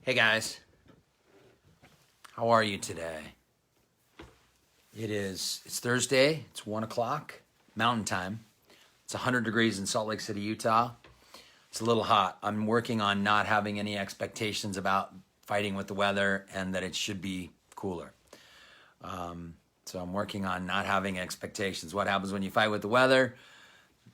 Hey guys, how are you today? It's Thursday, it's 1 o'clock Mountain Time. It's 100 degrees in Salt Lake City, Utah. It's a little hot. I'm working on not having any expectations about fighting with the weather and that it should be cooler. So I'm working on not having expectations. What happens when you fight with the weather?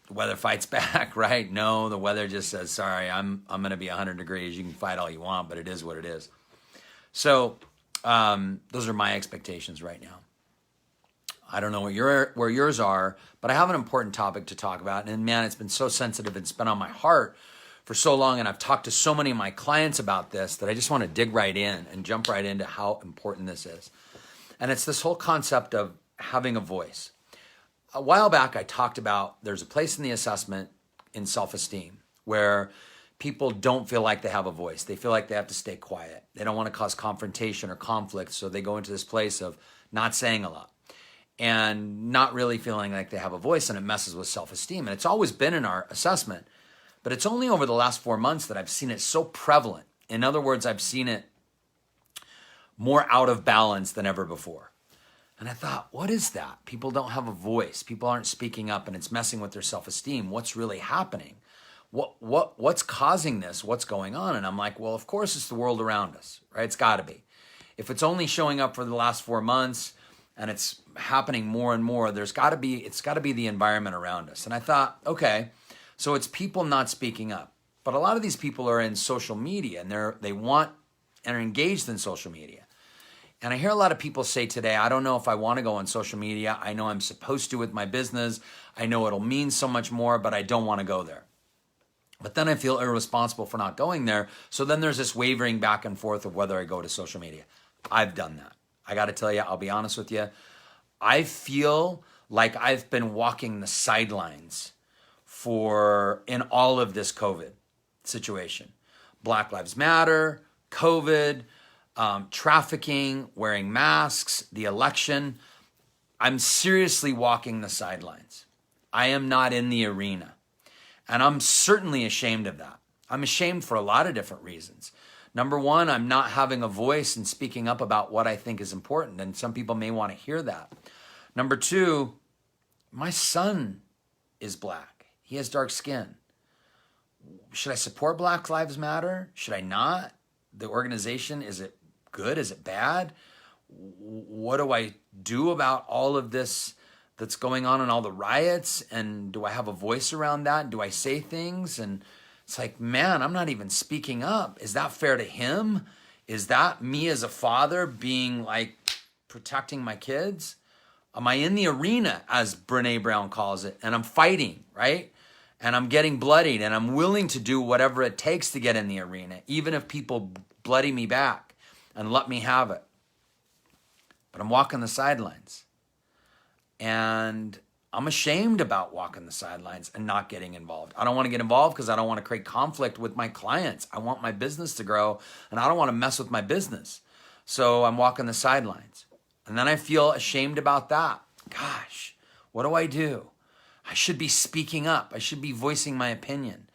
The weather fights back, right? No, the weather just says, sorry, I'm going to be 100 degrees. You can fight all you want, but it is what it is. So those are my expectations right now. I don't know where yours are, but I have an important topic to talk about. And man, it's been so sensitive. It's been on my heart for so long. And I've talked to so many of my clients about this that I just want to dig right in and jump right into how important this is. And it's this whole concept of having a voice. A while back, I talked about there's a place in the assessment in self-esteem where people don't feel like they have a voice. They feel like they have to stay quiet. They don't want to cause confrontation or conflict. So they go into this place of not saying a lot and not really feeling like they have a voice, and it messes with self-esteem. And it's always been in our assessment, but it's only over the last 4 months that I've seen it so prevalent. In other words, I've seen it more out of balance than ever before. And I thought, what is that? People don't have a voice. People aren't speaking up, and it's messing with their self-esteem. What's really happening? What's causing this? What's going on? And I'm like, well, of course it's the world around us, right? It's got to be. If it's only showing up for the last 4 months and it's happening more and more, it's got to be the environment around us. And I thought, okay, so it's people not speaking up. But a lot of these people are in social media, and they want and are engaged in social media. And I hear a lot of people say today, I don't know if I want to go on social media. I know I'm supposed to with my business. I know it'll mean so much more, but I don't want to go there. But then I feel irresponsible for not going there. So then there's this wavering back and forth of whether I go to social media. I've done that. I got to tell you, I'll be honest with you. I feel like I've been walking the sidelines in all of this COVID situation. Black Lives Matter, COVID, trafficking, wearing masks, the election. I'm seriously walking the sidelines. I am not in the arena. And I'm certainly ashamed of that. I'm ashamed for a lot of different reasons. Number one, I'm not having a voice and speaking up about what I think is important. And some people may want to hear that. Number two, my son is black. He has dark skin. Should I support Black Lives Matter? Should I not? The organization, is it good? Is it bad? What do I do about all of this that's going on and all the riots? And do I have a voice around that? Do I say things? And it's like, man, I'm not even speaking up. Is that fair to him? Is that me as a father being like protecting my kids? Am I in the arena, as Brene Brown calls it, and I'm fighting, right? And I'm getting bloodied, and I'm willing to do whatever it takes to get in the arena, even if people bloody me back and let me have it. But I'm walking the sidelines. And I'm ashamed about walking the sidelines and not getting involved. I don't want to get involved because I don't want to create conflict with my clients. I want my business to grow, and I don't want to mess with my business. So I'm walking the sidelines. And then I feel ashamed about that. Gosh, what do I do? I should be speaking up. I should be voicing my opinion.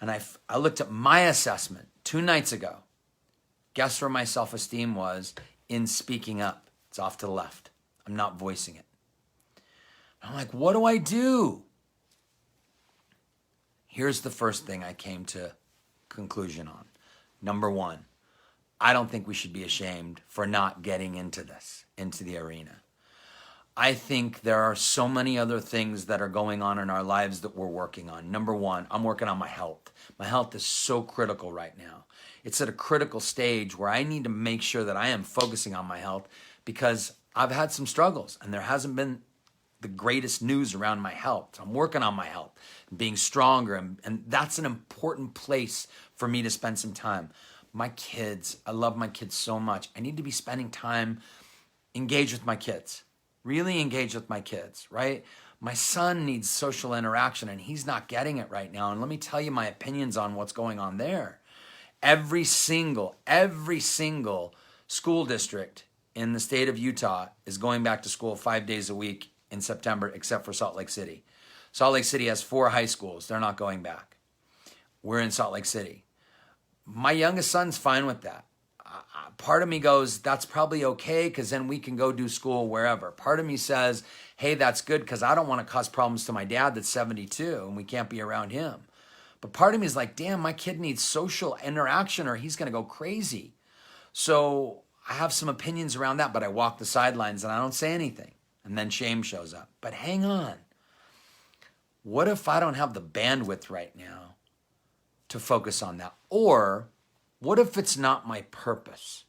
And I looked at my assessment 2 nights ago. Guess where my self-esteem was in speaking up? It's off to the left. I'm not voicing it. I'm like, what do I do? Here's the first thing I came to conclusion on. Number one, I don't think we should be ashamed for not getting into the arena. I think there are so many other things that are going on in our lives that we're working on. Number one, I'm working on my health. My health is so critical right now. It's at a critical stage where I need to make sure that I am focusing on my health because I've had some struggles and there hasn't been the greatest news around my health. So I'm working on my health, being stronger, and that's an important place for me to spend some time. My kids, I love my kids so much. I need to be spending time engaged with my kids, really engaged with my kids, right? My son needs social interaction and he's not getting it right now. And let me tell you my opinions on what's going on there. Every single school district in the state of Utah is going back to school 5 days a week in September, except for Salt Lake City. Salt Lake City has 4 high schools. They're not going back. We're in Salt Lake City. my youngest son's fine with that. Part of me goes, that's probably okay because then we can go do school wherever. Part of me says, hey, that's good because I don't want to cause problems to my dad that's 72 and we can't be around him. But part of me is like, damn, my kid needs social interaction or he's going to go crazy. So I have some opinions around that, but I walk the sidelines and I don't say anything. And then shame shows up. But hang on. What if I don't have the bandwidth right now to focus on that? Or what if it's not my purpose?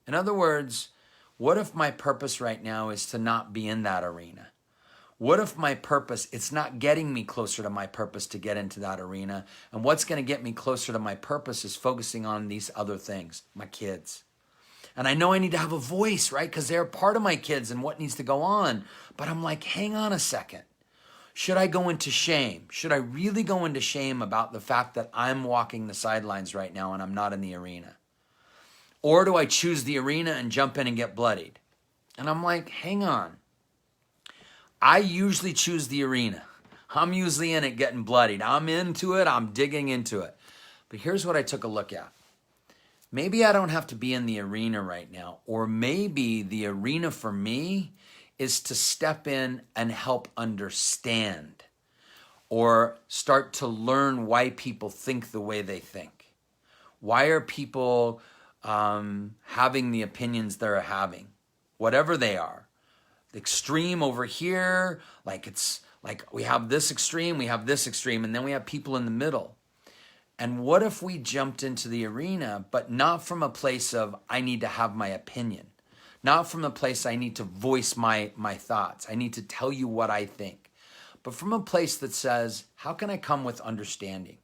In other words, what if my purpose right now is to not be in that arena? What if my purpose, it's not getting me closer to my purpose to get into that arena? And what's going to get me closer to my purpose is focusing on these other things, my kids. And I know I need to have a voice, right? Because they're part of my kids and what needs to go on. But I'm like, hang on a second. Should I go into shame? Should I really go into shame about the fact that I'm walking the sidelines right now and I'm not in the arena? Or do I choose the arena and jump in and get bloodied? And I'm like, hang on. I usually choose the arena. I'm usually in it getting bloodied. I'm into it. I'm digging into it. But here's what I took a look at. Maybe I don't have to be in the arena right now. Or maybe the arena for me is to step in and help understand or start to learn why people think the way they think. Why are people having the opinions they're having? Whatever they are. The extreme over here, like it's like we have this extreme, and then we have people in the middle. And what if we jumped into the arena, but not from a place of I need to have my opinion? Not from a place I need to voice my thoughts. I need to tell you what I think. But from a place that says, how can I come with understanding?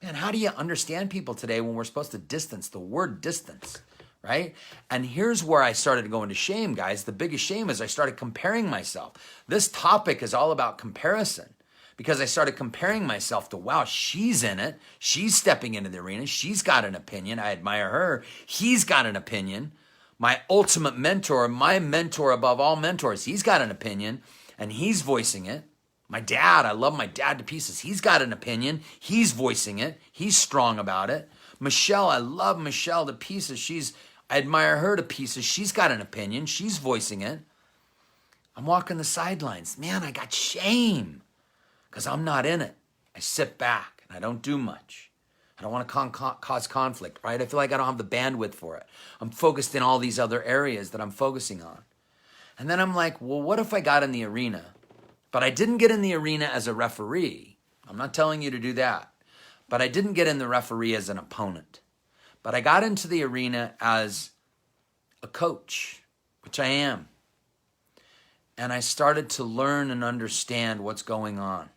Man, how do you understand people today when we're supposed to distance? The word distance, right? And here's where I started to go into shame, guys. The biggest shame is I started comparing myself. This topic is all about comparison because I started comparing myself to, wow, she's in it. She's stepping into the arena. She's got an opinion. I admire her. He's got an opinion. My ultimate mentor, my mentor above all mentors, he's got an opinion and he's voicing it. My dad, I love my dad to pieces. He's got an opinion. He's voicing it. He's strong about it. Michelle, I love Michelle to pieces. I admire her to pieces. She's got an opinion. She's voicing it. I'm walking the sidelines. Man, I got shame because I'm not in it. I sit back and I don't do much. I don't want to cause conflict, right? I feel like I don't have the bandwidth for it. I'm focused in all these other areas that I'm focusing on. And then I'm like, well, what if I got in the arena? But I didn't get in the arena as a referee. I'm not telling you to do that. But I didn't get in the referee as an opponent. But I got into the arena as a coach, which I am. And I started to learn and understand what's going on.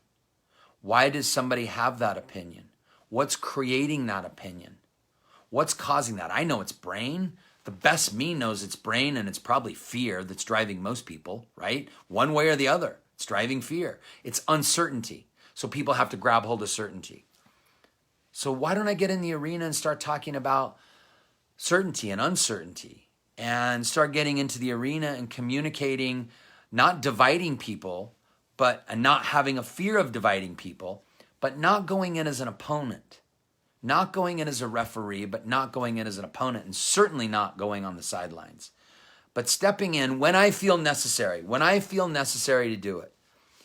Why does somebody have that opinion? What's creating that opinion? What's causing that? I know it's brain. The best me knows it's brain, and it's probably fear that's driving most people, right? One way or the other. It's driving fear. It's uncertainty. So people have to grab hold of certainty. So why don't I get in the arena and start talking about certainty and uncertainty and start getting into the arena and communicating, not dividing people, but not having a fear of dividing people, but not going in as an opponent, not going in as a referee, but not going in as an opponent, and certainly not going on the sidelines, but stepping in when I feel necessary to do it.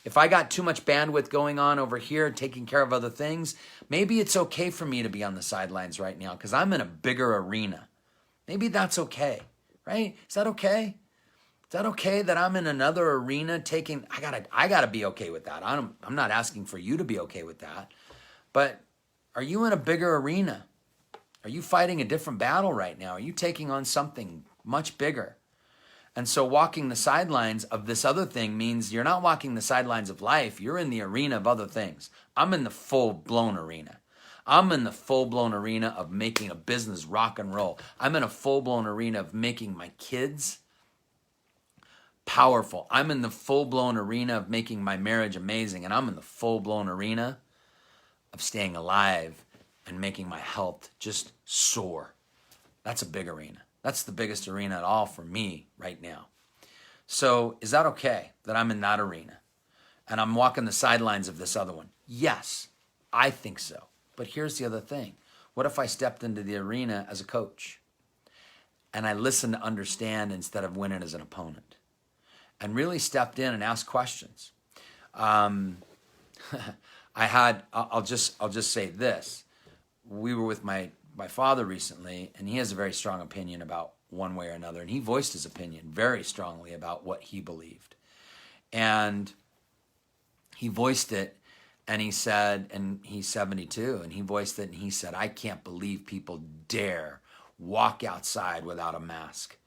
If I got too much bandwidth going on over here, taking care of other things, maybe it's okay for me to be on the sidelines right now because I'm in a bigger arena. Maybe that's okay, right? Is that okay? Is that okay that I'm in another arena taking, I gotta be okay with that. I'm not asking for you to be okay with that. But are you in a bigger arena? Are you fighting a different battle right now? Are you taking on something much bigger? And so walking the sidelines of this other thing means you're not walking the sidelines of life. You're in the arena of other things. I'm in the full-blown arena. I'm in the full-blown arena of making a business rock and roll. I'm in a full-blown arena of making my kids powerful. I'm in the full-blown arena of making my marriage amazing. And I'm in the full-blown arena of staying alive and making my health just soar. That's a big arena. That's the biggest arena at all for me right now. So is that okay that I'm in that arena and I'm walking the sidelines of this other one? Yes, I think so. But here's the other thing. What if I stepped into the arena as a coach and I listened to understand instead of winning as an opponent, and really stepped in and asked questions? I'll just say this. We were with my father recently, and he has a very strong opinion about one way or another, and he voiced his opinion very strongly about what he believed. And he voiced it, and he said, and he's 72, and he voiced it, and he said, I can't believe people dare walk outside without a mask.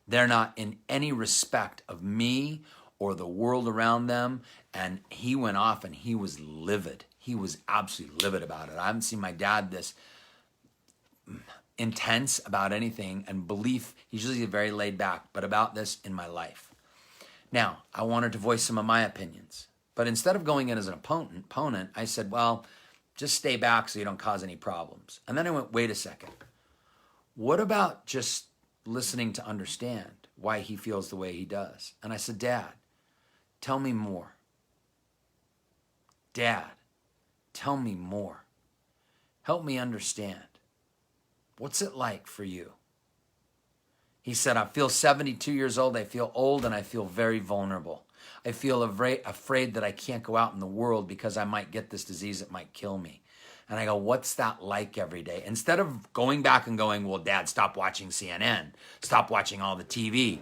They're not in any respect of me or the world around them. And he went off and he was livid. He was absolutely livid about it. I haven't seen my dad this intense about anything and belief. He's usually very laid back, but about this in my life. Now, I wanted to voice some of my opinions, but instead of going in as an opponent, I said, well, just stay back so you don't cause any problems. And then I went, wait a second. What about just listening to understand why he feels the way he does? And I said, Dad, tell me more. Dad, tell me more. Help me understand. What's it like for you? He said, I feel 72 years old. I feel old and I feel very vulnerable. I feel afraid that I can't go out in the world because I might get this disease that might kill me. And I go, what's that like every day? Instead of going back and going, well, Dad, stop watching CNN. Stop watching all the TV.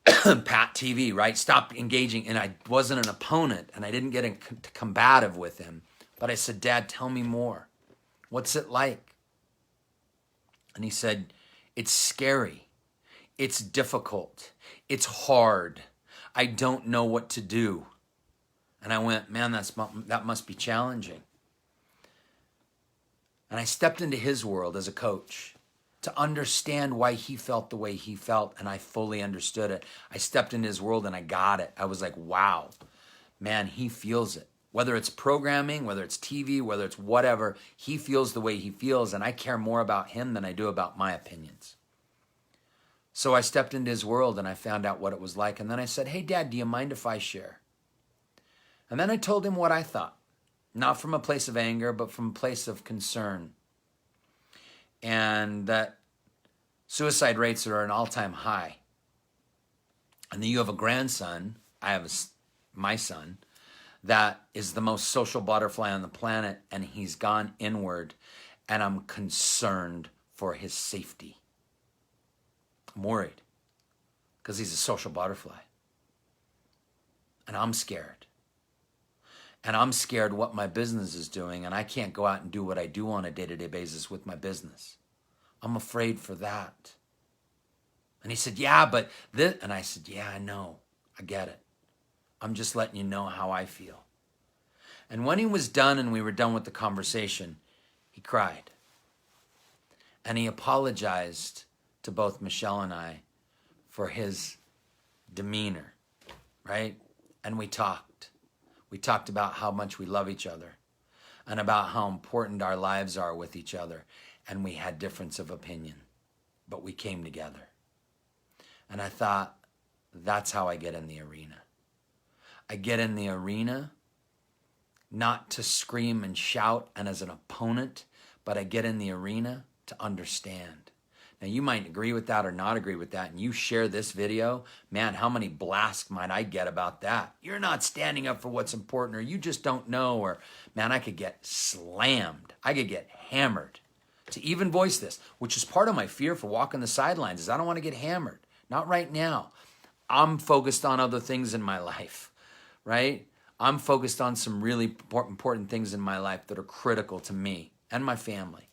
Pat TV, right? Stop engaging. And I wasn't an opponent and I didn't get combative with him. But I said, Dad, tell me more. What's it like? And he said, it's scary. It's difficult. It's hard. I don't know what to do. And I went, man, that must be challenging. And I stepped into his world as a coach to understand why he felt the way he felt, and I fully understood it. I stepped into his world and I got it. I was like, wow, man, he feels it. Whether it's programming, whether it's TV, whether it's whatever, he feels the way he feels, and I care more about him than I do about my opinions. So I stepped into his world and I found out what it was like, and then I said, hey, Dad, do you mind if I share? And then I told him what I thought, not from a place of anger, but from a place of concern. And that suicide rates are at an all-time high. And then you have a grandson, I have my son, that is the most social butterfly on the planet, and he's gone inward, and I'm concerned for his safety. I'm worried because he's a social butterfly. And I'm scared. And I'm scared what my business is doing, and I can't go out and do what I do on a day-to-day basis with my business. I'm afraid for that. And he said, yeah, but this, and I said, yeah, I know. I get it. I'm just letting you know how I feel. And when he was done and we were done with the conversation, he cried. And he apologized to both Michelle and I for his demeanor, right? And we talked. We talked about how much we love each other and about how important our lives are with each other. And we had difference of opinion, but we came together. And I thought, that's how I get in the arena. I get in the arena not to scream and shout and as an opponent, but I get in the arena to understand. Now, you might agree with that or not agree with that, and you share this video, man, how many blasts might I get about that? You're not standing up for what's important, or you just don't know, or, man, I could get slammed. I could get hammered to even voice this, which is part of my fear for walking the sidelines, is I don't want to get hammered. Not right now. I'm focused on other things in my life, right? I'm focused on some really important things in my life that are critical to me and my family.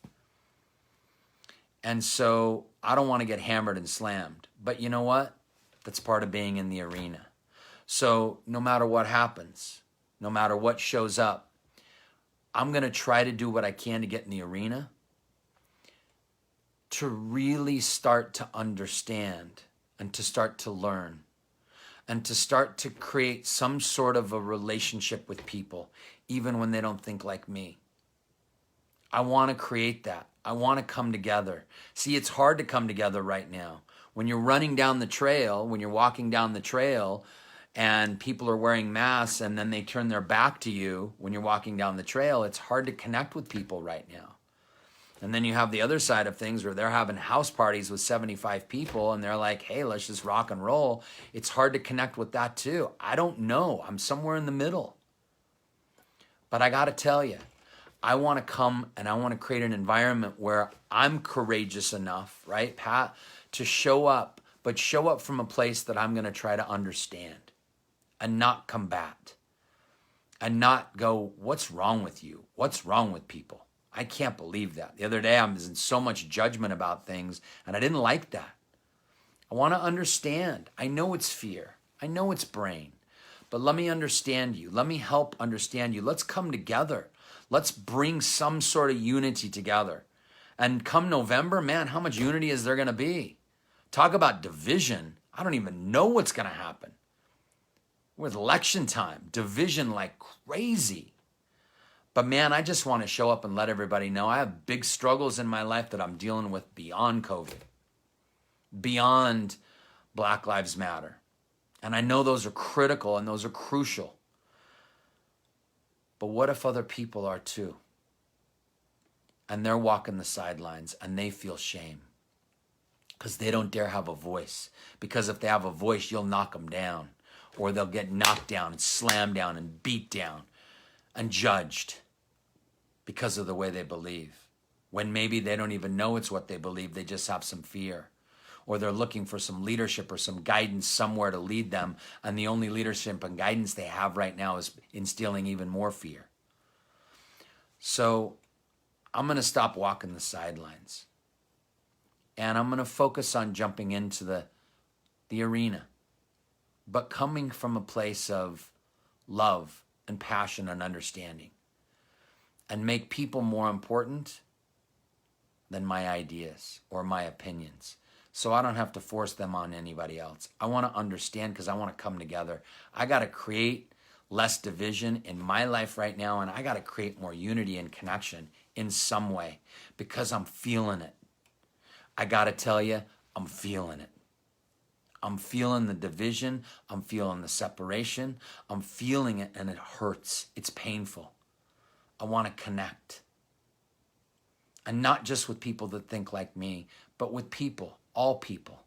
And so I don't want to get hammered and slammed. But you know what? That's part of being in the arena. So no matter what happens, no matter what shows up, I'm going to try to do what I can to get in the arena to really start to understand and to start to learn and to start to create some sort of a relationship with people, even when they don't think like me. I want to create that. I want to come together. See, it's hard to come together right now. When you're running down the trail, when you're walking down the trail, and people are wearing masks and then they turn their back to you when you're walking down the trail, it's hard to connect with people right now. And then you have the other side of things where they're having house parties with 75 people and they're like, hey, let's just rock and roll. It's hard to connect with that too. I don't know. I'm somewhere in the middle. But I got to tell you, I want to come and I want to create an environment where I'm courageous enough, right, Pat, to show up, but show up from a place that I'm going to try to understand and not combat and not go, what's wrong with you? What's wrong with people? I can't believe that. The other day I was in so much judgment about things and I didn't like that. I want to understand. I know it's fear. I know it's brain. But let me understand you. Let me help understand you. Let's come together. Let's bring some sort of unity together. And come November, man, how much unity is there going to be? Talk about division. I don't even know what's going to happen. With election time, division like crazy. But man, I just want to show up and let everybody know I have big struggles in my life that I'm dealing with beyond COVID, beyond Black Lives Matter. And I know those are critical and those are crucial. But what if other people are too? And they're walking the sidelines and they feel shame because they don't dare have a voice. Because if they have a voice, you'll knock them down, or they'll get knocked down and slammed down and beat down and judged because of the way they believe, when maybe they don't even know it's what they believe. They just have some fear, or they're looking for some leadership or some guidance somewhere to lead them, and the only leadership and guidance they have right now is instilling even more fear. So I'm going to stop walking the sidelines, and I'm going to focus on jumping into the arena, but coming from a place of love and passion and understanding, and make people more important than my ideas or my opinions. So I don't have to force them on anybody else. I want to understand because I want to come together. I got to create less division in my life right now, and I got to create more unity and connection in some way because I'm feeling it. I got to tell you, I'm feeling it. I'm feeling the division. I'm feeling the separation. I'm feeling it, and it hurts. It's painful. I want to connect. And not just with people that think like me, but with people, all people.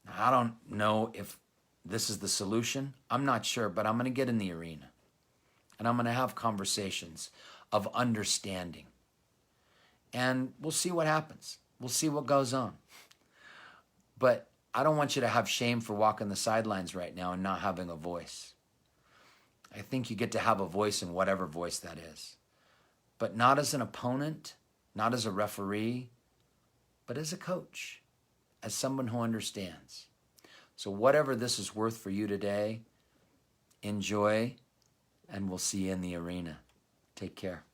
Now, I don't know if this is the solution. I'm not sure, but I'm going to get in the arena. And I'm going to have conversations of understanding. And we'll see what happens. We'll see what goes on. But I don't want you to have shame for walking the sidelines right now and not having a voice. I think you get to have a voice in whatever voice that is. But not as an opponent, not as a referee, but as a coach, as someone who understands. So whatever this is worth for you today, enjoy, and we'll see you in the arena. Take care.